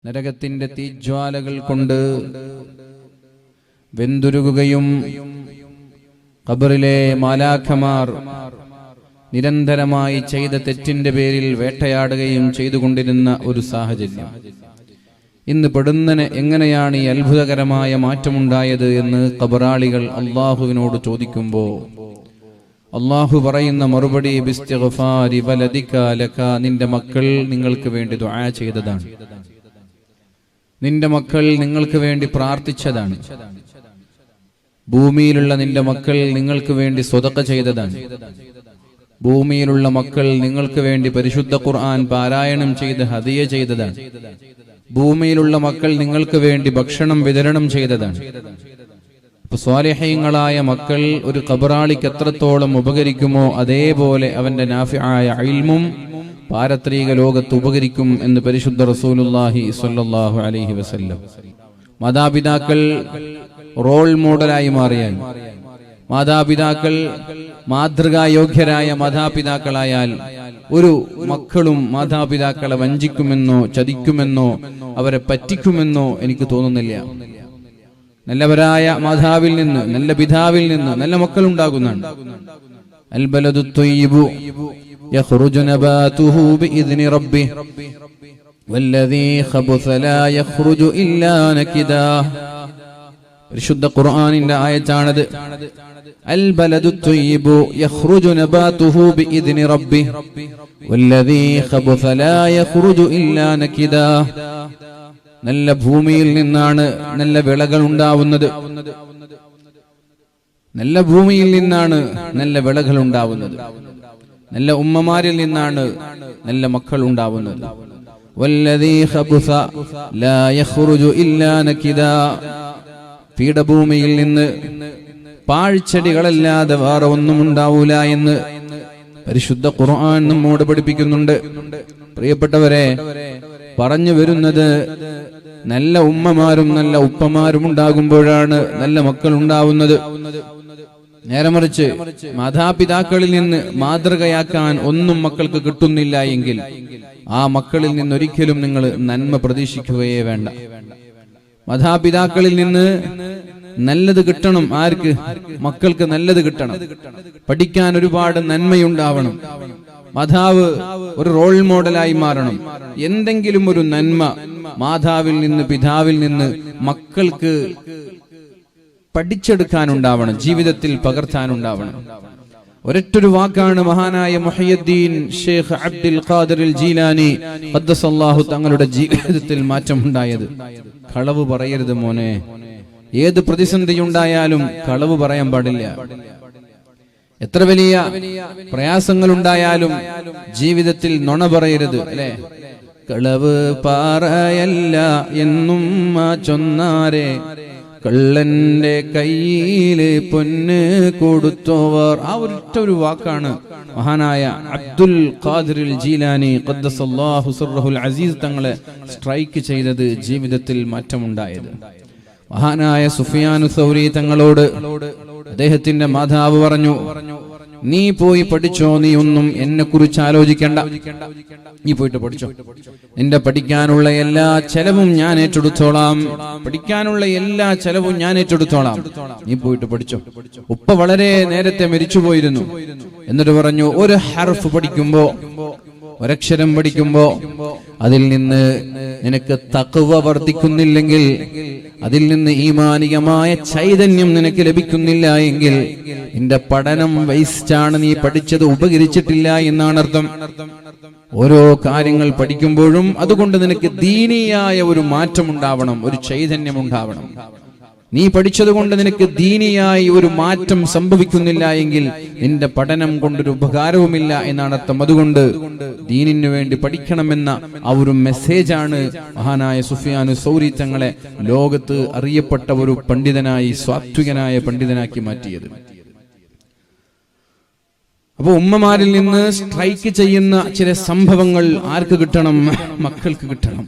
നരകത്തിന്റെ തീജ്വാലകൾ കൊണ്ട് വെന്തുരുകുകയും ഖബറിലെ മാലാഖമാർ നിരന്തരമായി ചെയ്ത തെറ്റിന്റെ പേരിൽ വേട്ടയാടുകയും ചെയ്തുകൊണ്ടിരുന്ന ഒരു സാഹചര്യം. ഇന്ന് പെടുന്നതിന് എങ്ങനെയാണ് ഈ അത്ഭുതകരമായ മാറ്റമുണ്ടായത് എന്ന് ഖബറാളികൾ അള്ളാഹുവിനോട് ചോദിക്കുമ്പോൾ അള്ളാഹു പറയുന്ന മറുപടി ബിസ്തിഗ്ഫാരി വലദിക ലക, നിന്റെ മക്കൾ നിങ്ങൾക്ക് വേണ്ടി ദുആ ചെയ്തതാണ്, നിന്റെ മക്കൾ നിങ്ങൾക്ക് വേണ്ടി പ്രാർത്ഥിച്ചതാണ്, ഭൂമിയിലുള്ള നിന്റെ മക്കൾ നിങ്ങൾക്ക് വേണ്ടി സ്വതക്ക ചെയ്തതാണ്, ഭൂമിയിലുള്ള മക്കൾ നിങ്ങൾക്ക് വേണ്ടി പരിശുദ്ധ ഖുർആൻ പാരായണം ചെയ്ത് ഹദിയ ചെയ്തതാണ്, ഭൂമിയിലുള്ള മക്കൾ നിങ്ങൾക്ക് വേണ്ടി ഭക്ഷണം വിതരണം ചെയ്തതാണ്. അപ്പൊ സ്വാലിഹീങ്ങളായ മക്കൾ ഒരു ഖബറാളിക്ക് എത്രത്തോളം ഉപകരിക്കുമോ അതേപോലെ അവന്റെ നാഫിആയ ഇൽമും പാരത്രിക ലോകത്ത് ഉപകരിക്കും എന്ന് പരിശുദ്ധ റസൂലുള്ളാഹി സ്വല്ലല്ലാഹു അലൈഹി വസല്ലം. മാതാപിതാക്കൾ റോൾ മോഡലായി മാറിയാൽ, മാതാപിതാക്കൾ മാതൃകായോഗ്യരായ മാതാപിതാക്കളായാൽ ഒരു മക്കളും മാതാപിതാക്കളെ വഞ്ചിക്കുമെന്നോ ചതിക്കുമെന്നോ അവരെ പറ്റിക്കുമെന്നോ എനിക്ക് തോന്നുന്നില്ല. നല്ലവരായ മാതാവിൽ നിന്ന്, നല്ല പിതാവിൽ നിന്ന് നല്ല മക്കൾ ഉണ്ടാകുന്നുണ്ട്. അൽ ബലദു ത്വയ്യിബു യഖ്റുജു നബാതുഹു ബിഇദ്നി റബ്ബിഹി വല്ലദീ ഖബസ ലാ യഖ്റുജു ഇല്ലാ നകിദാ. പരിശുദ്ധ ഖുർആനിന്റെ ആയത്താണത്. അൽ ബലദു ത്വയ്യിബു യഖ്റുജു നബാതുഹു ബിഇദ്നി റബ്ബിഹി വല്ലദീ ഖബസ ലാ യഖ്റുജു ഇല്ലാ നകിദാ. നല്ല ഭൂമിയിൽ നിന്നാണ് നല്ല വിളകൾ ഉണ്ടാവുന്നത്, നല്ല ഭൂമിയിൽ നിന്നാണ് നല്ല വിളകൾ ഉണ്ടാവുന്നത്, നല്ല ഉമ്മമാരിൽ നിന്നാണ് നല്ല മക്കൾ ഉണ്ടാവുന്നത്. വല്ലദീ ഖബസ ലാ യഖ്റുജു ഇല്ലാ നകിദാ. പീഠഭൂമിയിൽ നിന്ന് പാഴ്ചെടികളല്ലാതെ വേറെ ഒന്നും ഉണ്ടാവൂല എന്ന് പരിശുദ്ധ ഖുർആൻ നമ്മോട് പഠിപ്പിക്കുന്നുണ്ട്. പ്രിയപ്പെട്ടവരെ, പറഞ്ഞു വരുന്നത് നല്ല ഉമ്മമാരും നല്ല ഉപ്പമാരും ഉണ്ടാകുമ്പോഴാണ് നല്ല മക്കൾ ഉണ്ടാവുന്നത്. നേരെ മറിച്ച് മാതാപിതാക്കളിൽ നിന്ന് മാതൃകയാക്കാൻ ഒന്നും മക്കൾക്ക് കിട്ടുന്നില്ല എങ്കിൽ ആ മക്കളിൽ നിന്ന് ഒരിക്കലും നിങ്ങൾ നന്മ പ്രതീക്ഷിക്കുകയേ വേണ്ട. മാതാപിതാക്കളിൽ നിന്ന് നല്ലത് കിട്ടണം. ആർക്ക്? മക്കൾക്ക് നല്ലത് കിട്ടണം. പഠിക്കാൻ ഒരുപാട് നന്മയുണ്ടാവണം. മാതാവ് ഒരു റോൾ മോഡലായി മാറണം. എന്തെങ്കിലും ഒരു നന്മ മാതാവിൽ നിന്ന് പിതാവിൽ നിന്ന് മക്കൾക്ക് പഠിച്ചെടുക്കാനുണ്ടാവണം, ജീവിതത്തിൽ പകർത്താനുണ്ടാവണം. ഒരൊറ്റൊരു വാക്കാണ് മഹാനായ മുഹയ്യിദ്ദീൻ ഷെയ്ഖ് അബ്ദുൽ ഖാദിർ ജീലാനി ഖദ്ദസല്ലാഹു തങ്ങളുടെ ജീവിതത്തിൽ മാറ്റമുണ്ടായത്. കളവ് പറയരുത് മോനെ. ഏത് പ്രതിസന്ധി ഉണ്ടായാലും കളവ് പറയാൻ പാടില്ല. എത്ര വലിയ പ്രയാസങ്ങൾ ഉണ്ടായാലും ജീവിതത്തിൽ നുണ പറയരുത്, അല്ലെ? കളവ് പറയല്ല എന്നും ചൊന്നാരെ, കള്ളന്റെ കയ്യില് പൊന്ന് കൊടുത്തോവർ. ആ ഒരു വാക്കാണ് മഹാനായ അബ്ദുൽ ഖാദിർ ജീലാനി ഖദ്ദസല്ലാഹു സിർറഹുൽ അസീസ് തങ്ങളെ സ്ട്രൈക്ക് ചെയ്തത്, ജീവിതത്തിൽ മാറ്റമുണ്ടായത്. മഹാനായ സുഫിയാനു സൗരി തങ്ങളോട് അദ്ദേഹത്തിന്റെ മാതാവ് പറഞ്ഞു, നീ പോയി പഠിച്ചോ, നീ ഒന്നും എന്നെ കുറിച്ച് ആലോചിക്കണ്ട, നീ പോയിട്ട് പഠിച്ചോ, നിന്റെ പഠിക്കാനുള്ള എല്ലാ ചെലവും ഞാൻ ഏറ്റെടുത്തോളാം, പഠിക്കാനുള്ള എല്ലാ ചെലവും ഞാൻ ഏറ്റെടുത്തോളാം, നീ പോയിട്ട് പഠിച്ചോ. ഉപ്പ വളരെ നേരത്തെ മരിച്ചുപോയിരുന്നു. എന്നിട്ട് പറഞ്ഞു, ഒരു ഹർഫ് പഠിക്കുമ്പോ, ഒരക്ഷരം പഠിക്കുമ്പോ അതിൽ നിന്ന് നിനക്ക് തഖ്വ വർദ്ധിക്കുന്നില്ലെങ്കിൽ, അതിൽ നിന്ന് ഈമാനികമായ ചൈതന്യം നിനക്ക് ലഭിക്കുന്നില്ല എങ്കിൽ നിന്റെ പഠനം വേസ്റ്റാണ്, നീ പഠിച്ചത് ഉപകരിച്ചിട്ടില്ല എന്നാണ് അർത്ഥം. ഓരോ കാര്യങ്ങൾ പഠിക്കുമ്പോഴും അതുകൊണ്ട് നിനക്ക് ദീനിയായ ഒരു മാറ്റം ഉണ്ടാവണം, ഒരു ചൈതന്യം ഉണ്ടാവണം. നീ പഠിച്ചതുകൊണ്ട് നിനക്ക് ദീനിയായി ഒരു മാറ്റം സംഭവിക്കുന്നില്ല എങ്കിൽ നിന്റെ പഠനം കൊണ്ടൊരു ഉപകാരവുമില്ല എന്നാണ് അർത്ഥം. അതുകൊണ്ട് ദീനിനു വേണ്ടി പഠിക്കണമെന്ന ആ ഒരു മെസ്സേജാണ് മഹാനായ സുഫിയാനു സൗരി തങ്ങളെ ലോകത്ത് അറിയപ്പെട്ട ഒരു പണ്ഡിതനായി, സാത്വികനായ പണ്ഡിതനാക്കി മാറ്റിയത്. അപ്പൊ ഉമ്മമാരിൽ നിന്ന് സ്ട്രൈക്ക് ചെയ്യുന്ന ചില സംഭവങ്ങൾ ആർക്ക് കിട്ടണം? മക്കൾക്ക് കിട്ടണം.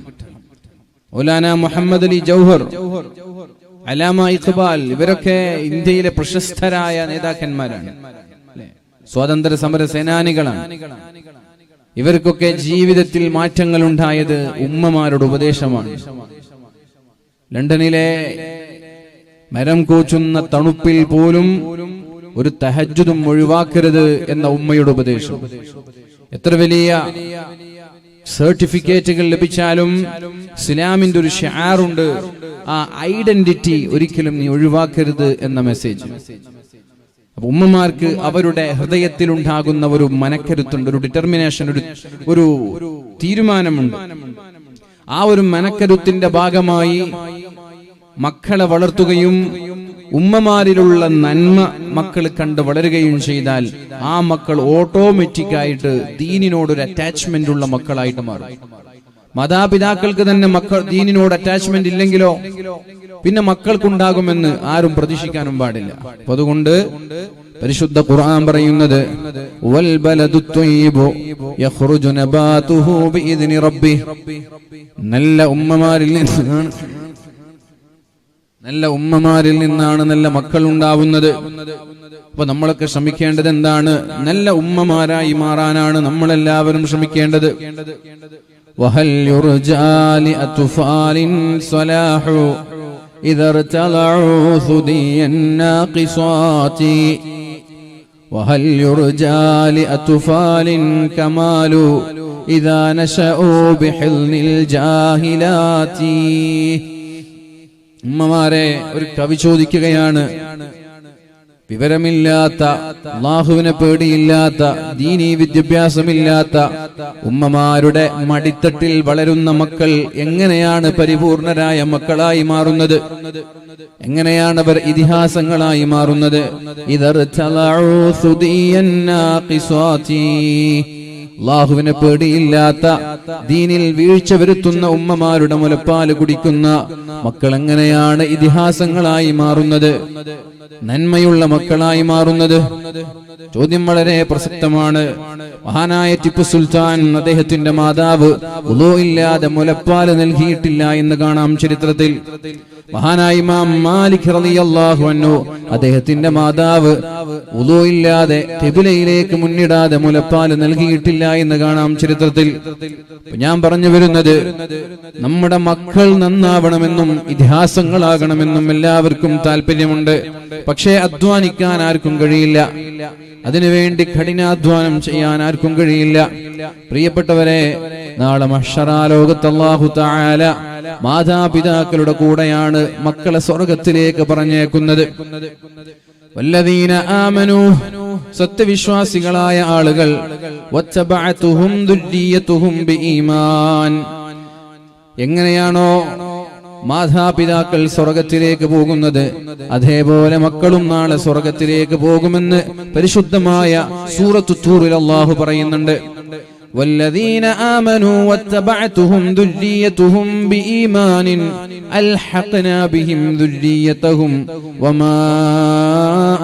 മൗലാന മുഹമ്മദ് അലി ജൗഹർ, അലാമ ഇഖ്ബാൽ, ഇവരൊക്കെ ഇന്ത്യയിലെ പ്രശസ്തരായ നേതാക്കന്മാരാണ്, സ്വാതന്ത്ര്യ സമര സേനാനികളാണ്. ഇവർക്കൊക്കെ ജീവിതത്തിൽ മാറ്റങ്ങൾ ഉണ്ടായത് ഉമ്മമാരുടെ ഉപദേശമാണ്. ലണ്ടനിലെ മരം കോച്ചുന്ന തണുപ്പിൽ പോലും ഒരു തഹജ്ജുദും ഒഴിവാക്കരുത് എന്ന ഉമ്മയുടെ ഉപദേശം. എത്ര വലിയ സർട്ടിഫിക്കറ്റുകൾ ലഭിച്ചാലും ഇസ്ലാമിന്റെ ഒരു ഷിആറുണ്ട്, ആ ഐഡന്റിറ്റി ഒരിക്കലും നീ ഒഴിവാക്കരുത് എന്ന മെസ്സേജ്. അപ്പൊ ഉമ്മമാർക്ക് അവരുടെ ഹൃദയത്തിൽ ഉണ്ടാകുന്ന ഒരു മനക്കരുത്തുണ്ട്, ഒരു ഡിറ്റർമിനേഷൻ, ഒരു തീരുമാനമുണ്ട്. ആ ഒരു മനക്കരുത്തിന്റെ ഭാഗമായി മക്കളെ വളർത്തുകയും ഉമ്മമാരിലുള്ള നന്മ മക്കൾ കണ്ട് വളരുകയും ചെയ്താൽ ആ മക്കൾ ഓട്ടോമാറ്റിക്കായിട്ട് ദീനിനോടൊരു അറ്റാച്ച്മെന്റ് ഉള്ള മക്കളായിട്ട് മാറും. മാതാപിതാക്കൾക്ക് തന്നെ ദീനിനോട് അറ്റാച്ച്മെന്റ് ഇല്ലെങ്കിലോ പിന്നെ മക്കൾക്കുണ്ടാകുമെന്ന് ആരും പ്രതീക്ഷിക്കാനും പാടില്ല. അപ്പൊ അതുകൊണ്ട് പരിശുദ്ധ ഖുർആൻ പറയുന്നത് വൽ ബലദു ത്വയ്യിബു യഖ്റുജു നബാതുഹു ബിഇദ്നി റബ്ബി, നല്ല ഉമ്മമാരിൽ നിന്നാണ് നല്ല മക്കൾ ഉണ്ടാവുന്നത്. അപ്പൊ നമ്മളൊക്കെ ശ്രമിക്കേണ്ടത് എന്താണ്? നല്ല ഉമ്മമാരായി മാറാനാണ് നമ്മളെല്ലാവരും ശ്രമിക്കേണ്ടത്. വഹൽ യുർജാലി അത്ഫാലിൻ സ്വലാഹു ഇദാ ഇർതലഉ സുദിയൻ നാഖിസാതി വഹൽ യുർജാലി അത്ഫാലിൻ കമാലു ഇദാ നശഉ ബിഹിൽനിൽ ജാഹിലാതി. ഉമ്മമാരെ ഒരു കവി ചോദിക്കുകയാണ്, വിവരമില്ലാത്ത, അല്ലാഹുവിനെ പേടിയില്ലാത്ത, ദീനീ വിദ്യാഭ്യാസമില്ലാത്ത ഉമ്മമാരുടെ മടിത്തട്ടിൽ വളരുന്ന മക്കൾ എങ്ങനെയാണ് പരിപൂർണരായ മക്കളായി മാറുന്നത്? എങ്ങനെയാണ് അവർ ഇതിഹാസങ്ങളായി മാറുന്നത്? അല്ലാഹുവിനെ പേടിയില്ലാത്ത, ദീനിൽ വീഴ്ച വരുത്തുന്ന ഉമ്മമാരുടെ മുലപ്പാല് കുടിക്കുന്ന മക്കൾ എങ്ങനെയാണ് ഇതിഹാസങ്ങളായി മാറുന്നത്, നന്മയുള്ള മക്കളായി മാറുന്നത്? ചോദ്യം വളരെ പ്രസക്തമാണ്. മഹാനായ ടിപ്പു സുൽത്താൻ, അദ്ദേഹത്തിന്റെ മാതാവ് വുളൂ ഇല്ലാതെ മുലപ്പാല് നൽകിയിട്ടില്ല എന്ന് കാണാം ചരിത്രത്തിൽ. മഹാനായ ഇമാം മാലിക് റളിയല്ലാഹു അൻഹു, അദ്ദേഹത്തിന്റെ മാതാവ് വുളൂ ഇല്ലാതെ ഖിബ്ലയിലേക്ക് മുന്നിടാതെ മുലപ്പാല് നൽകിയിട്ടില്ല എന്ന് കാണാം ചരിത്രത്തിൽ. ഞാൻ പറഞ്ഞു വരുന്നത്, നമ്മുടെ മക്കൾ നന്നാവണമെന്നും ഇതിഹാസങ്ങളാകണമെന്നും എല്ലാവർക്കും താല്പര്യമുണ്ട്. പക്ഷേ അധ്വാനിക്കാൻ ആർക്കും കഴിയില്ല, അതിനുവേണ്ടി കഠിനാധ്വാനം ചെയ്യാൻ ആർക്കും കഴിയില്ല. പ്രിയപ്പെട്ടവരെ, നാളെ മഹ്ശറാ ലോകത്ത് അല്ലാഹു തആല മാതാപിതാക്കളുടെ കൂടെയാണ് മക്കളെ സ്വർഗത്തിലേക്ക് പറഞ്ഞേക്കുന്നത്. വല്ലദീന ആമനൂ, സത്യവിശ്വാസികളായ ആളുകൾ, വത്തബഅതുഹും ദുർരിയ്യതുഹും ബിഈമാൻ, എങ്ങനെയാണോ മാതാപിതാക്കൾ സ്വർഗത്തിലേക്ക് പോകുന്നത് അതേപോലെ മക്കളും നാളെ സ്വർഗത്തിലേക്ക് പോകുമെന്ന് പരിശുദ്ധമായ സൂറത്തു തൂറിൽ അല്ലാഹു പറയുന്നുണ്ട്. والذين آمنوا واتبعتهم ذريتهم بإيمان ألحقنا بهم ذريتهم وما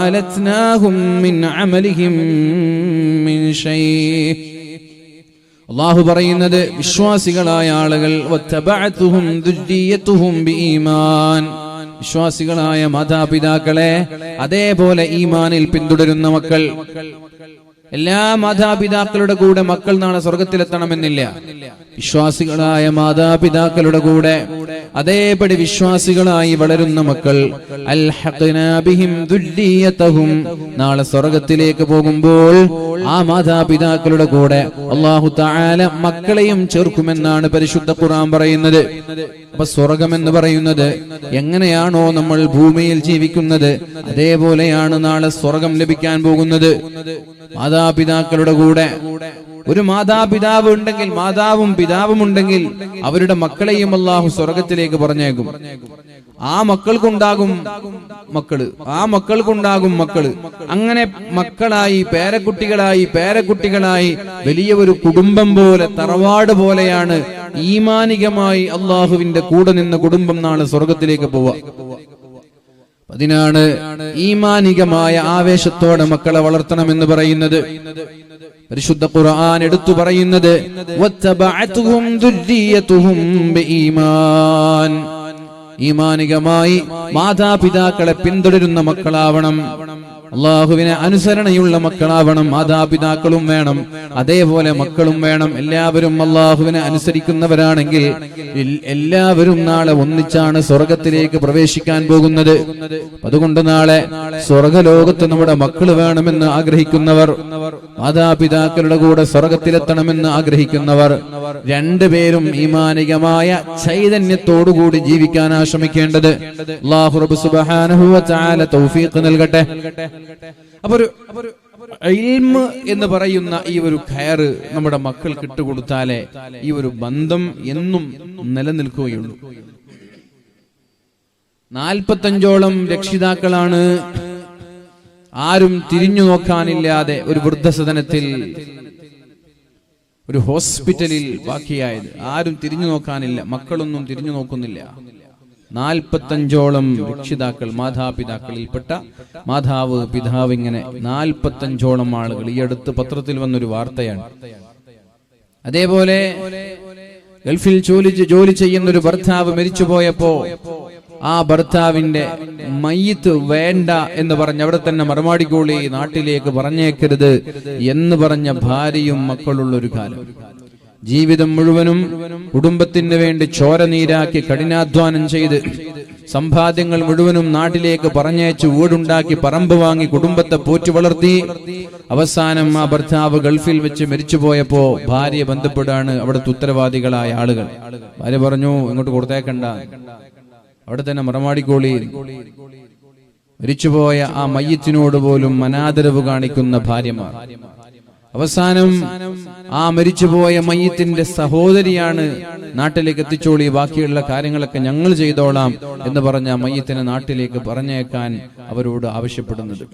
ألتناهم من عملهم من شيء. അല്ലാഹു പറയുന്നത്, വിശ്വാസികളായ ആളുകൾ വത്തബഅതുഹും ദുർരിയ്യതുഹും ബിഈമാൻ, വിശ്വാസികളായ മാതാപിതാക്കളെ അതേപോലെ ഈമാനിൽ പിന്തുടരുന്ന മക്കൾ. എല്ലാ മാതാപിതാക്കളുടെ കൂടെ മക്കൾ നാളെ സ്വർഗത്തിലെത്തണമെന്നില്ല. വിശ്വാസികളായ മാതാപിതാക്കളുടെ കൂടെ അതേപടി വിശ്വാസികളായി വളരുന്ന മക്കൾ, അൽഹഖ്നാ ബിഹിം ദുർരിയ്യതഹും, നാളെ സ്വർഗത്തിലേക്ക് പോകുമ്പോൾ ആ മാതാപിതാക്കളുടെ കൂടെ അല്ലാഹു തആല മക്കളെയും ചേർക്കുമെന്നാണ് പരിശുദ്ധ ഖുർആൻ പറയുന്നത്. അപ്പൊ സ്വർഗം എന്ന് പറയുന്നത് എങ്ങനെയാണോ നമ്മൾ ഭൂമിയിൽ ജീവിക്കുന്നത് അതേപോലെയാണ് നാളെ സ്വർഗം ലഭിക്കാൻ പോകുന്നത്. മാതാപിതാക്കളുടെ കൂടെ ഒരു മാതാപിതാവ് ഉണ്ടെങ്കിൽ, മാതാവും പിതാവും ഉണ്ടെങ്കിൽ അവരുടെ മക്കളെയും അല്ലാഹു സ്വർഗത്തിലേക്ക് പറഞ്ഞേക്കും. ആ മക്കൾക്കുണ്ടാകും മക്കള്. അങ്ങനെ മക്കളായി, പേരക്കുട്ടികളായി വലിയ ഒരു കുടുംബം പോലെ, തറവാട് പോലെയാണ് ഈമാനികമായി അല്ലാഹുവിന്റെ കൂടെ നിന്ന കുടുംബം നാളെ സ്വർഗത്തിലേക്ക് പോവുക. അതിനാണ് ഈമാനികമായ ആവേശത്തോടെ മക്കളെ വളർത്തണമെന്ന് പറയുന്നത്. പരിശുദ്ധ ഖുർആൻ എടുത്തു പറയുന്നത് വത്തബഅതുഹും ദുർരിയ്യതുഹും ബിഈമാൻ, ഈമാനികമായി മാതാപിതാക്കളെ പിന്തുടരുന്ന മക്കളാവണം. അള്ളാഹുവിനെ അനുസരണയുള്ള മക്കളാവണം. മാതാപിതാക്കളും വേണം, അതേപോലെ മക്കളും വേണം. എല്ലാവരും അള്ളാഹുവിനെ അനുസരിക്കുന്നവരാണെങ്കിൽ എല്ലാവരും നാളെ ഒന്നിച്ചാണ് സ്വർഗത്തിലേക്ക് പ്രവേശിക്കാൻ പോകുന്നത്. അതുകൊണ്ട് നാളെ സ്വർഗലോകത്ത് നമ്മുടെ മക്കൾ വേണമെന്ന് ആഗ്രഹിക്കുന്നവർ, മാതാപിതാക്കളുടെ കൂടെ സ്വർഗത്തിലെത്തണമെന്ന് ആഗ്രഹിക്കുന്നവർ രണ്ടുപേരും ഈമാനികമായ ചൈതന്യത്തോടുകൂടി ജീവിക്കാനാ ശ്രമിക്കേണ്ടത്. അല്ലാഹു റബ്ബ് സുബ്ഹാനഹു വ തആല തൗഫീഖ് നൽകട്ടെ. അപ്പൊ ഒരു ഇൽമ് എന്ന് പറയുന്ന ഈ ഒരു ഖൈർ നമ്മുടെ മക്കൾക്ക് ഇട്ടുകൊടുത്താലേ ഈ ഒരു ബന്ധം എന്നും നിലനിൽക്കുകയുള്ളൂ. 45ഓളം രക്ഷിതാക്കളാണ് ആരും തിരിഞ്ഞു നോക്കാനില്ലാതെ ഒരു വൃദ്ധസദനത്തിൽ, ഒരു ഹോസ്പിറ്റലിൽ ബാക്കിയായത്. ആരും തിരിഞ്ഞു നോക്കാനില്ല, മക്കളൊന്നും തിരിഞ്ഞു നോക്കുന്നില്ല. 45ഓളം രക്ഷിതാക്കൾ, മാതാപിതാക്കളിൽപ്പെട്ട മാതാവ്, പിതാവ്, ഇങ്ങനെ 45ഓളം ആളുകൾ. ഈ അടുത്ത് പത്രത്തിൽ വന്നൊരു വാർത്തയാണ്. അതേപോലെ ഗൾഫിൽ ജോലി ചെയ്യുന്ന ഒരു ഭർത്താവ് മരിച്ചുപോയപ്പോ ആ ഭർത്താവിന്റെ മയ്യിത്ത് വേണ്ട എന്ന് പറഞ്ഞ് അവിടെ തന്നെ മറമാടിക്കോളി, നാട്ടിലേക്ക് പറഞ്ഞേക്കരുത് എന്ന് പറഞ്ഞ ഭാര്യയും മക്കളുള്ളൊരു കാലം. ജീവിതം മുഴുവനും കുടുംബത്തിന് വേണ്ടി ചോര നീരാക്കി കഠിനാധ്വാനം ചെയ്ത് സമ്പാദ്യങ്ങൾ മുഴുവനും നാട്ടിലേക്ക് പറഞ്ഞയച്ച് വീടുണ്ടാക്കി പറമ്പ് വാങ്ങി കുടുംബത്തെ പോറ്റി വളർത്തി അവസാനം ആ ഭർത്താവ് ഗൾഫിൽ വെച്ച് മരിച്ചുപോയപ്പോ ഭാര്യ ബന്ധപ്പെടാണ് അവിടുത്തെ ഉത്തരവാദികളായ ആളുകൾ. ഭാര്യ പറഞ്ഞു, ഇങ്ങോട്ട് കൊടുത്തേക്കണ്ട, അവിടെ തന്നെ മറമാടിക്കോളി. മരിച്ചുപോയ ആ മയ്യത്തിനോട് പോലും അനാദരവ് കാണിക്കുന്ന ഭാര്യമാർ. അവസാനം ആ മരിച്ചുപോയ മയ്യത്തിന്റെ സഹോദരിയാണ് നാട്ടിലേക്ക് എത്തിച്ചോളി, ബാക്കിയുള്ള കാര്യങ്ങളൊക്കെ ഞങ്ങൾ ചെയ്തോളാം എന്ന് പറഞ്ഞ മയ്യത്തിനെ നാട്ടിലേക്ക് പറഞ്ഞേക്കാൻ അവരോട് ആവശ്യപ്പെടുന്നത്.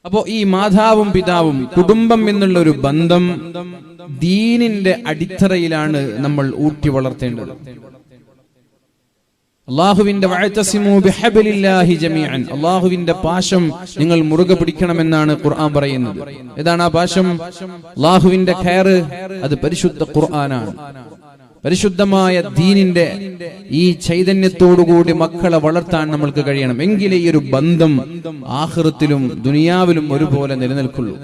അപ്പോ ഈ മാതാവും പിതാവും കുടുംബം എന്നുള്ള ഒരു ബന്ധം ദീനിന്റെ അടിത്തറയിലാണ് നമ്മൾ ഊട്ടി വളർത്തേണ്ടത്. അല്ലാഹുവിന്റെ വഅതസിമു ബിഹബ്ലില്ലാഹി ജമീഅൻ, അല്ലാഹുവിന്റെ പാശം നിങ്ങൾ മുറുകെ പിടിക്കണമെന്നാണ് ഖുർആൻ പറയുന്നത്. ഏതാണ് ആ പാശം? അല്ലാഹുവിന്റെ ഖൈർ, അത് പരിശുദ്ധ ഖുർആനാണ്. പരിശുദ്ധമായ ദീനിന്റെ ഈ ചൈതന്യത്തോടുകൂടി മക്കളെ വളർത്താൻ നമ്മൾക്ക് കഴിയണം. എങ്കിലേ ഈ ഒരു ബന്ധം ആഖിറത്തിലും ദുനിയാവിലും ഒരുപോലെ നിലനിൽക്കുള്ളൂ.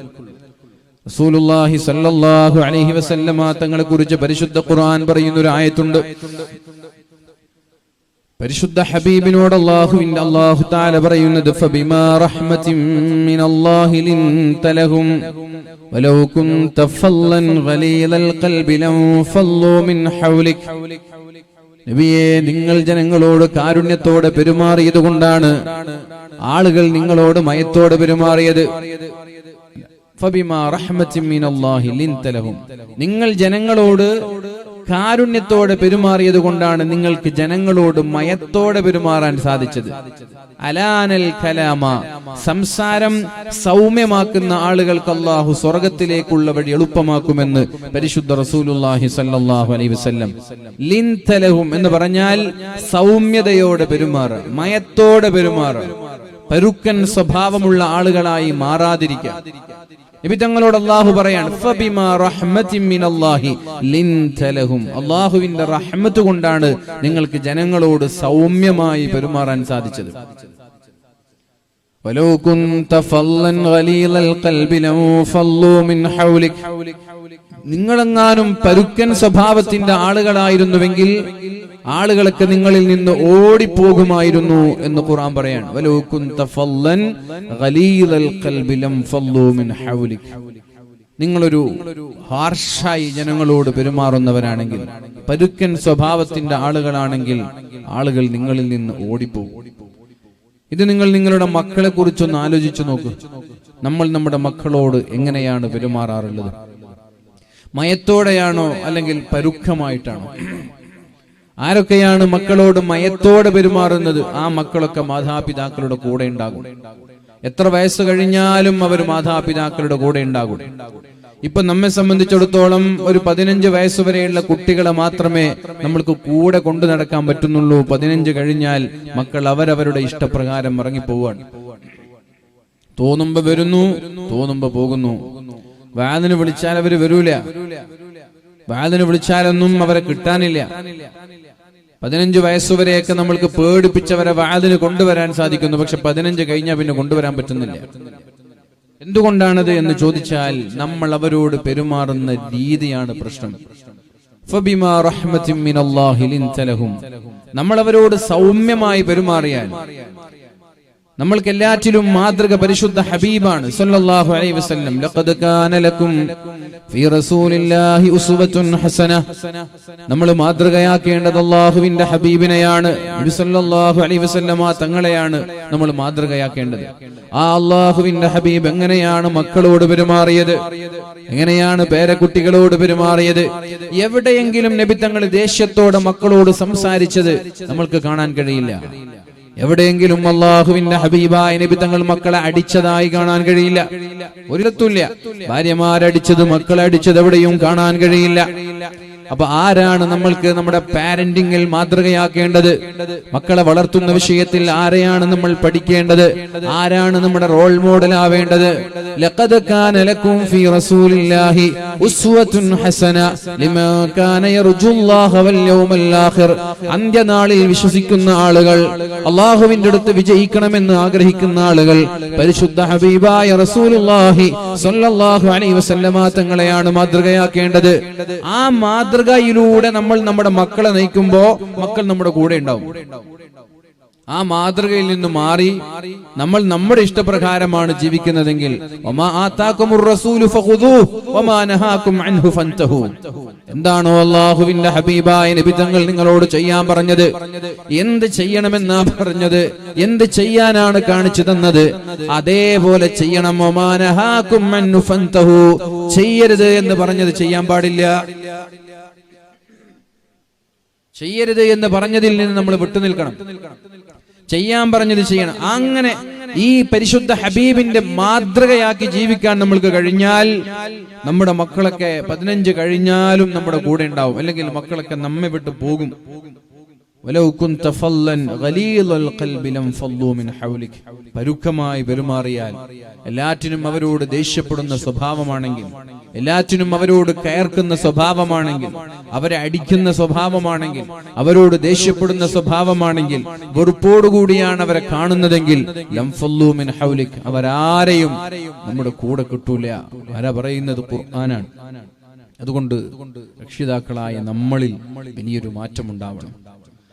റസൂലുള്ളാഹി സ്വല്ലല്ലാഹു അലൈഹി വസല്ലമ തങ്ങളെ കുറിച്ച് പരിശുദ്ധ ഖുർആൻ പറയുന്ന ഒരു ആയത്തുണ്ട്. പരിശുദ്ധ ഹബീബിനോട് അല്ലാഹു തആല പറയുന്നത്, ഫബിമാ റഹ്മത്തിൻ മിനല്ലാഹി ലിൻത ലഹും വലൗ കുൻത ഫല്ലൻ ഗലീലൽ ഖൽബി ലൻഫല്ലൂ മിൻ ഹൗലിക്. നബിയേ, നിങ്ങൾ ജനങ്ങളോട് കാരുണ്യത്തോടെ പെരുമാറിയത് കൊണ്ടാണ് ആളുകൾ നിങ്ങളോട് മയത്തോടെ പെരുമാറിയത്. ഫബിമാ റഹ്മത്തിൻ മിനല്ലാഹി ലിൻത ലഹും, നിങ്ങൾ ജനങ്ങളോട് കാരുണ്യത്തോടെ പെരുമാറിയത് കൊണ്ടാണ് നിങ്ങൾക്ക് ജനങ്ങളോട് മയത്തോടെ പെരുമാറാൻ സാധിച്ചത്. അലാനൽ കലാമ, സംസാരം സൗമ്യമാക്കുന്ന ആളുകൾക്ക് അല്ലാഹു സ്വർഗത്തിലേക്കുള്ള വഴി എളുപ്പമാക്കുമെന്ന് പരിശുദ്ധ റസൂലുള്ളാഹി സ്വല്ലല്ലാഹു അലൈഹി വസല്ലം. ലിൻത ലഹും എന്ന് പറഞ്ഞാൽ സൗമ്യതയോടെ പെരുമാറുക, മയത്തോടെ പെരുമാറുക, പരുക്കൻ സ്വഭാവമുള്ള ആളുകളായി മാറാതിരിക്കുക. നബി തങ്ങളോട് അല്ലാഹു പറയാണ്, ഫബിമാ റഹ്മത്തിൻ മിനല്ലാഹി ലിൻത ലഹും, അല്ലാഹുവിന്റെ റഹ്മത്ത് കൊണ്ടാണ് നിങ്ങൾക്ക് ജനങ്ങളോട് സൗമ്യമായി പെരുമാറാൻ സാധിച്ചത്. വലൗ കുൻത ഫല്ലൻ ഗലീലൽ ഖൽബി ലൻഫല്ലൂ മിൻ ഹൗലിക്, നിങ്ങളെങ്ങാനും പരുക്കൻ സ്വഭാവത്തിന്റെ ആളുകളായിരുന്നുവെങ്കിൽ ആളുകളൊക്കെ നിങ്ങളിൽ നിന്ന് ഓടിപ്പോകുമായിരുന്നു എന്ന് ഖുർആൻ പറയാണ്. വലൗ കുൻത ഫല്ലൻ ഗലീലൽ ഖൽബി ലൻഫല്ലൂ മിൻ ഹൗലിക്, നിങ്ങളൊരു ഹാർഷായി ജനങ്ങളോട് പെരുമാറുന്നവരാണെങ്കിൽ, പരുക്കൻ സ്വഭാവത്തിന്റെ ആളുകളാണെങ്കിൽ ആളുകൾ നിങ്ങളിൽ നിന്ന് ഓടിപ്പോകും. ഇത് നിങ്ങൾ നിങ്ങളുടെ മക്കളെ കുറിച്ചൊന്ന് ആലോചിച്ചു നോക്കൂ. നമ്മൾ നമ്മുടെ മക്കളോട് എങ്ങനെയാണ് പെരുമാറാറുള്ളത്? മയത്തോടെയാണോ അല്ലെങ്കിൽ പരുക്കമായിട്ടാണോ? ആരൊക്കെയാണ് മക്കളോട് മയത്തോടെ പെരുമാറുന്നത്? ആ മക്കളൊക്കെ മാതാപിതാക്കളുടെ കൂടെ ഉണ്ടാകും. എത്ര വയസ്സ് കഴിഞ്ഞാലും അവർ മാതാപിതാക്കളുടെ കൂടെ ഉണ്ടാകും. ഇപ്പൊ നമ്മെ സംബന്ധിച്ചിടത്തോളം ഒരു 15 വയസ്സ് വരെയുള്ള കുട്ടികളെ മാത്രമേ നമ്മൾക്ക് കൂടെ കൊണ്ടു നടക്കാൻ പറ്റുന്നുള്ളൂ. 15 കഴിഞ്ഞാൽ മക്കൾ അവരവരുടെ ഇഷ്ടപ്രകാരം ഇറങ്ങിപ്പോവാണ്. തോന്നുമ്പോ വരുന്നു, തോന്നുമ്പോ പോകുന്നു. വാതിന് വിളിച്ചാൽ അവര് വരൂല. വഅദിന് വിളിച്ചാലൊന്നും അവരെ കിട്ടാനില്ല. 15 വയസ്സുവരെയൊക്കെ നമ്മൾക്ക് പേടിപ്പിച്ചവരെ വഅദിന് കൊണ്ടുവരാൻ സാധിക്കുന്നു. പക്ഷെ 15 കഴിഞ്ഞാൽ പിന്നെ കൊണ്ടുവരാൻ പറ്റുന്നില്ല. എന്തുകൊണ്ടാണത് എന്ന് ചോദിച്ചാൽ നമ്മൾ അവരോട് പെരുമാറുന്ന രീതിയാണ് പ്രശ്നം. ഫബിമാ റഹ്മത്തിൻ മിനല്ലാഹി ലിൻത ലഹും. നമ്മൾ അവരോട് സൗമ്യമായി പെരുമാറിയാൽ, നമ്മൾക്ക് എല്ലാറ്റിലും മാതൃക പരിശുദ്ധ ഹബീബാണ് സല്ലല്ലാഹു അലൈഹി വസല്ലം. ലഖദ് കാന ലക്കും ഫീ റസൂലില്ലാഹി ഉസ്വത്തുൻ ഹസന. നമ്മൾ മാതൃകയാക്കേണ്ടത് അല്ലാഹുവിന്റെ ഹബീബിനെയാണ്, നബി സല്ലല്ലാഹു അലൈഹി വസല്ലമ തങ്ങളെയാണ് നമ്മൾ മാതൃകയാക്കേണ്ടത്. ആ അല്ലാഹുവിന്റെ ഹബീബ് എങ്ങനെയാണ് മക്കളോട് പെരുമാറിയത്, എങ്ങനെയാണ് പേരക്കുട്ടികളോട് പെരുമാറിയത്, എവിടെയെങ്കിലും നബി തങ്ങൾ ദേഷ്യത്തോടെ മക്കളോട് സംസാരിച്ചത് നമ്മൾക്ക് കാണാൻ കഴിയില്ല. എവിടെയെങ്കിലും അല്ലാഹുവിന്റെ ഹബീബായ നബി തങ്ങൾ മക്കളെ അടിച്ചതായി കാണാൻ കഴിയില്ല. ഒരിടത്തുമില്ല. ഭാര്യമാരടിച്ചത്, മക്കളെ അടിച്ചത് എവിടെയും കാണാൻ കഴിയില്ല. അപ്പൊ ആരാണ് നമ്മൾക്ക് നമ്മുടെ പാരന്റിങ്ങിൽ മാതൃകയാക്കേണ്ടത്? മക്കളെ വളർത്തുന്ന വിഷയത്തിൽ ആരെയാണ് നമ്മൾ പഠിക്കേണ്ടത്? ആരാണ് നമ്മുടെ റോൾ മോഡൽ ആവേണ്ടത്? ലഖദ് കാന ലക്കും ഫീ റസൂലില്ലാഹി ഉസ്വത്തുൻ ഹസന ലിമാ കാന യർജുല്ലാഹ വൽ യൗമൽ ആഖിർ. അന്ത്യനാളിൽ വിശ്വസിക്കുന്ന ആളുകൾ, അല്ലാഹുവിന്റെ അടുത്ത് വിജയിക്കണമെന്ന് ആഗ്രഹിക്കുന്ന ആളുകൾ പരിശുദ്ധ ഹബീബായ റസൂലുള്ളാഹി സ്വല്ലല്ലാഹു അലൈഹി വസല്ലമ തങ്ങളെയാണ് മാതൃകയാക്കേണ്ടത്. ആ മാതൃകയിലൂടെ നമ്മൾ നമ്മുടെ മക്കളെ നയിക്കുമ്പോ മക്കൾ നമ്മുടെ കൂടെ ഉണ്ടാവും. ആ മാതൃകയിൽ നിന്ന് മാറി നമ്മൾ നമ്മുടെ ഇഷ്ടപ്രകാരമാണ് ജീവിക്കുന്നതെങ്കിൽ വമാ ആതാകുമുർ റസൂലു ഫഖുദൂഹു വമാ നഹാകും അൻഹു ഫൻതഹു. എന്താണോ അല്ലാഹുവിന്റെ ഹബീബായ നബി തങ്ങൾ നിങ്ങളോട് ചെയ്യാൻ പറഞ്ഞത്, എന്ത് ചെയ്യണമെന്നാ പറഞ്ഞത്, എന്ത് ചെയ്യാനാണ് കാണിച്ചു തന്നത്, അതേപോലെ ചെയ്യണം. വമാ നഹാകും അൻഹു ഫൻതഹു. ചെയ്യരുത് എന്ന് പറഞ്ഞത് ചെയ്യാൻ പാടില്ല. ചെയ്യരുത് എന്ന് പറഞ്ഞതിൽ നിന്ന് നമ്മൾ വിട്ടുനിൽക്കണം. ചെയ്യാൻ പറഞ്ഞത് ചെയ്യണം. അങ്ങനെ ഈ പരിശുദ്ധ ഹബീബിന്റെ മാതൃകയാക്കി ജീവിക്കാൻ നമ്മൾക്ക് കഴിഞ്ഞാൽ നമ്മുടെ മക്കളൊക്കെ 15 കഴിഞ്ഞാലും നമ്മുടെ കൂടെ ഉണ്ടാവും. അല്ലെങ്കിൽ മക്കളൊക്കെ നമ്മെ വിട്ട് പോകും. പരുക്കമായി പെരുമാറിയാൽ, എല്ലാറ്റിനും അവരോട് ദേഷ്യപ്പെടുന്ന സ്വഭാവമാണെങ്കിൽ, എല്ലാറ്റിനും അവരോട് കയർക്കുന്ന സ്വഭാവമാണെങ്കിൽ, അവരെ അടിക്കുന്ന സ്വഭാവമാണെങ്കിൽ, അവരോട് ദേഷ്യപ്പെടുന്ന സ്വഭാവമാണെങ്കിൽ, വെറുപ്പോടുകൂടിയാണ് അവരെ കാണുന്നതെങ്കിൽ ലം ഫല്ലൂ മിൻ ഹൗലിക്, അവരാരെയും നമ്മുടെ കൂടെ കിട്ടൂല. ആരാ പറയുന്നത്? ഖുർആനാണ്. അതുകൊണ്ട് രക്ഷിതാക്കളായ നമ്മളിൽ വലിയൊരു മാറ്റമുണ്ടാവണം.